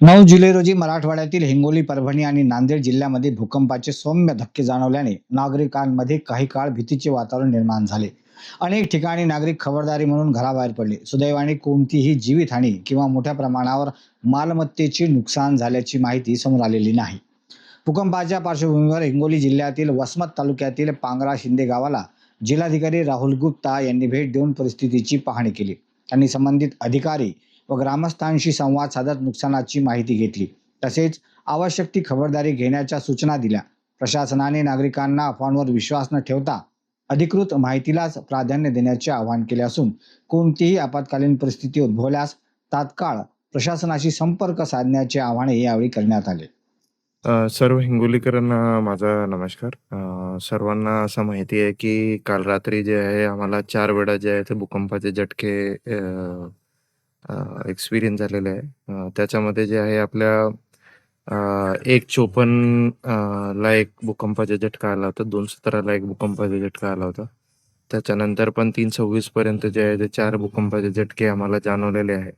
9 जुलै रोजी मराठवाड्यातील हिंगोली, परभणी आणि नांदेड जिल्ह्यामध्ये भूकंपाचे सौम्य धक्के जाणवल्याने नागरिकांमध्ये काही काळ भीतीचे वातावरण निर्माण झाले. अनेक ठिकाणी नागरिक खबरदारी म्हणून घराबाहेर पडले. सुदैवाने कोणतीही जीवितहानी किंवा मोठ्या प्रमाणावर मालमत्तेचे नुकसान झाल्याची माहिती समोर आलेली नाही. भूकंपाच्या पार्श्वभूमीवर हिंगोली जिल्ह्यातील वसमत तालुक्यातील पांगरा शिंदे गावाला जिल्हाधिकारी राहुल गुप्ता यांनी भेट देऊन परिस्थितीची पाहणी केली. त्यांनी संबंधित अधिकारी व ग्रामस्थांशी संवाद साधत नुकसानाची माहिती घेतली. तसेच आवश्यक ती खबरदारी घेण्याच्या सूचना दिल्या. प्रशासनाने नागरिकांना अफवांवर विश्वास न ठेवता अधिकृत माहितीलाच प्राधान्य देण्याचे आवाहन केले असून कोणतीही आपत्कालीन परिस्थिती उद्भवल्यास तात्काळ प्रशासनाशी संपर्क साधण्याचे आवाहनही यावेळी करण्यात आले. सर्व हिंगोलीकरांना माझा नमस्कार. सर्वांना असं माहिती आहे की काल रात्री जे आहे आम्हाला 4 वेळा जे आहे ते भूकंपाचे झटके एक्सपिरियन्स झालेले आहे. त्याच्यामध्ये जे आहे आपल्या 1:54 ला एक भूकंपाचा झटका आला होता. 2:17 ला एक भूकंपाचा झटका आला होता. त्याच्यानंतर पण 3:26 पर्यंत जे आहे ते 4 भूकंपाचे झटके आम्हाला जाणवलेले आहे.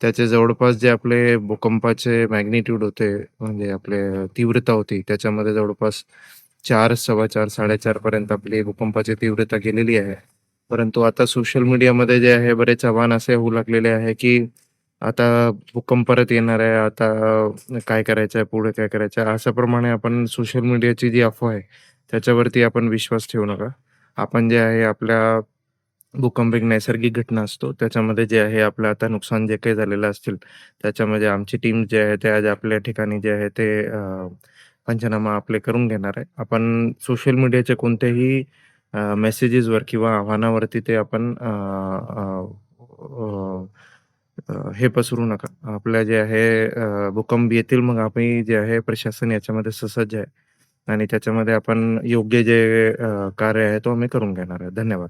त्याचे जवळपास जे आपले भूकंपाचे मॅग्निट्यूड होते, म्हणजे आपले तीव्रता होती, त्याच्यामध्ये जवळपास 4, 4.25, 4.5 पर्यंत आपली भूकंपाची तीव्रता गेलेली आहे. परंतु आता सोशल मीडियामध्ये जे आहे बरेच आव्हान असे होऊ लागलेले आहे की आता भूकंप परत येणार आहे, आता काय करायचं आहे, पुढे काय करायचं आहे, अशाप्रमाणे आपण सोशल मीडियाची जी अफवा आहे त्याच्यावरती आपण विश्वास ठेवू नका. आपण जे आहे आपल्या भूकंप एक नैसर्गिक घटना असतो. त्याच्यामध्ये जे आहे आपलं आता नुकसान जे काही झालेलं असतील, त्याच्यामध्ये आमची टीम जे आहे ते आज आपल्या ठिकाणी जे आहे ते पंचनामा आपले करून घेणार आहे. आपण सोशल मीडियाच्या कोणत्याही मेसेजेसवर किंवा आव्हानावरती ते आपण हे पसरू नका. आपल्या जे आहे भूकंप येतील मग आम्ही जे आहे प्रशासन याच्यामध्ये ससज्ज आहे आणि त्याच्यामध्ये आपण योग्य जे कार्य आहे तो आम्ही करून घेणार आहे. धन्यवाद.